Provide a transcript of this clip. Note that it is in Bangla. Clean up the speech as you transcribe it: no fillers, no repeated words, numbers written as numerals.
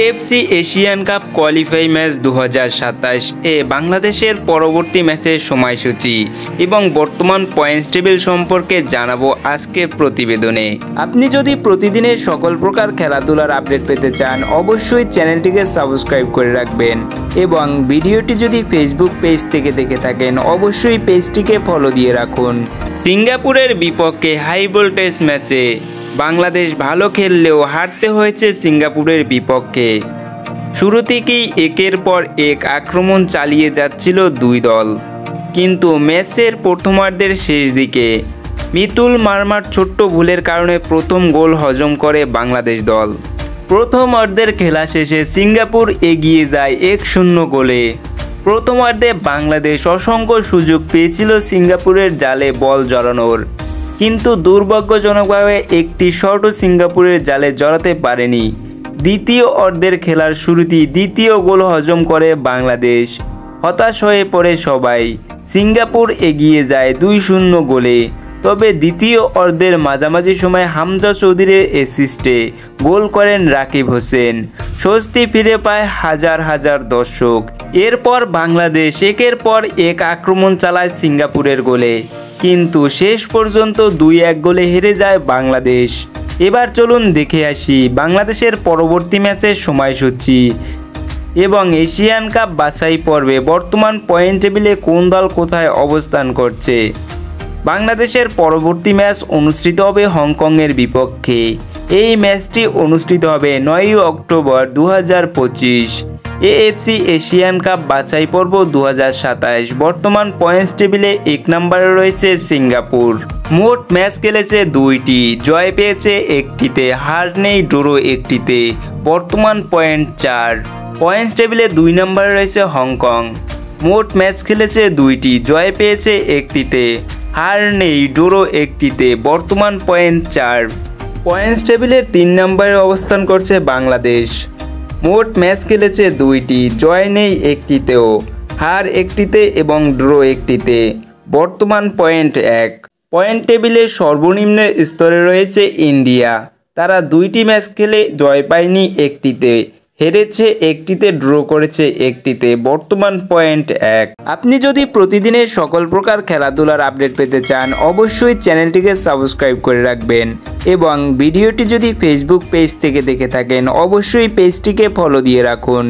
AFC Asian cup qualify match 2027 এ বাংলাদেশের পরবর্তী ম্যাচের সময়সূচি এবং বর্তমান পয়েন্টস টেবিল সম্পর্কে জানাবো আজকের প্রতিবেদনে। আপনি যদি প্রতিদিনের সকল প্রকার খেলাধুলার আপডেট পেতে চান অবশ্যই চ্যানেলটিকে সাবস্ক্রাইব করে রাখবেন এবং ভিডিওটি যদি ফেসবুক পেজ থেকে দেখে থাকেন অবশ্যই পেজটিকে ফলো দিয়ে রাখুন। সিঙ্গাপুরের বিপক্ষে হাই ভোল্টেজ ম্যাচে বাংলাদেশ ভালো খেললেও হারতে হয়েছে সিঙ্গাপুরের বিপক্ষে। শুরু থেকেই একের পর এক আক্রমণ চালিয়ে যাচ্ছিল দুই দল, কিন্তু ম্যাচের প্রথমার্ধের শেষ দিকে মিতুল মার্মার ছোট্ট ভুলের কারণে প্রথম গোল হজম করে বাংলাদেশ দল। প্রথমার্ধের খেলা শেষে সিঙ্গাপুর এগিয়ে যায় 1-0 গোলে। প্রথমার্ধে বাংলাদেশ অসংখ্য সুযোগ পেয়েছিল সিঙ্গাপুরের জালে বল জড়ানোর, কিন্তু দুর্ভাগ্যজনকভাবে একটি শটও সিঙ্গাপুরের জালে জড়াতে পারেনি। দ্বিতীয় অর্ধের খেলার শুরুতেই দ্বিতীয় গোল হজম করে বাংলাদেশ। হতাশ হয়ে পড়ে সবাই। সিঙ্গাপুর এগিয়ে যায় 2-0 গোলে। তবে দ্বিতীয় অর্ধের মাঝামাঝি সময় হামজা চৌধুরীর অ্যাসিস্টে গোল করেন রাকিব হোসেন। স্বস্তি ফিরে পায় হাজার হাজার দর্শক। এরপর বাংলাদেশ একের পর এক আক্রমণ চালায় সিঙ্গাপুরের গোলে, কিন্তু শেষ পর্যন্ত 2-1 গোলে হেরে যায় বাংলাদেশ। এবার চলুন দেখে আসি বাংলাদেশের পরবর্তী ম্যাচের সময়সূচি এবং এশিয়ান কাপ বাছাই পর্বে বর্তমান পয়েন্ট টেবিলে কোন দল কোথায় অবস্থান করছে। বাংলাদেশের পরবর্তী ম্যাচ অনুষ্ঠিত হবে হংকংয়ের বিপক্ষে। এই ম্যাচটি অনুষ্ঠিত হবে 9 অক্টোবর 2025। এএফসি এশিয়ান কাপ বাছাই পর্ব 2027। বর্তমান পয়েন্টস টেবিলে 1 নম্বরে রয়েছে সিঙ্গাপুর। মোট ম্যাচ খেলেছে 2টি, জয় পেয়েছে 1টিতে, হার নেই, ড্র 1টিতে। বর্তমান পয়েন্ট 4। পয়েন্টস টেবিলে 2 নম্বরে রয়েছে হংকং। মোট ম্যাচ খেলেছে 2টি, জয় পেয়েছে 1টিতে, হার নেই, ড্র 1টিতে। বর্তমান পয়েন্ট 4। পয়েন্টস টেবিলের 3 নম্বরে অবস্থান করছে বাংলাদেশ। মোট ম্যাচ খেলেছে 2টি, জয় নেই 1টিতেও, হার 1টিতে এবং ড্র 1টিতে। বর্তমান পয়েন্ট 1। পয়েন্ট টেবিলের সর্বনিম্ন স্তরে রয়েছে ইন্ডিয়া। তারা 2টি ম্যাচ খেলে জয় পায়নি 1টিতে, হেরেছে 1টিতে, ড্র করেছে 1টিতে। বর্তমান পয়েন্ট 1। আপনি যদি প্রতিদিনের সকল প্রকার খেলাধুলার আপডেট পেতে চান অবশ্যই চ্যানেলটিকে সাবস্ক্রাইব করে রাখবেন এবং ভিডিওটি যদি ফেসবুক পেজ থেকে দেখে থাকেন অবশ্যই পেজটিকে ফলো দিয়ে রাখুন।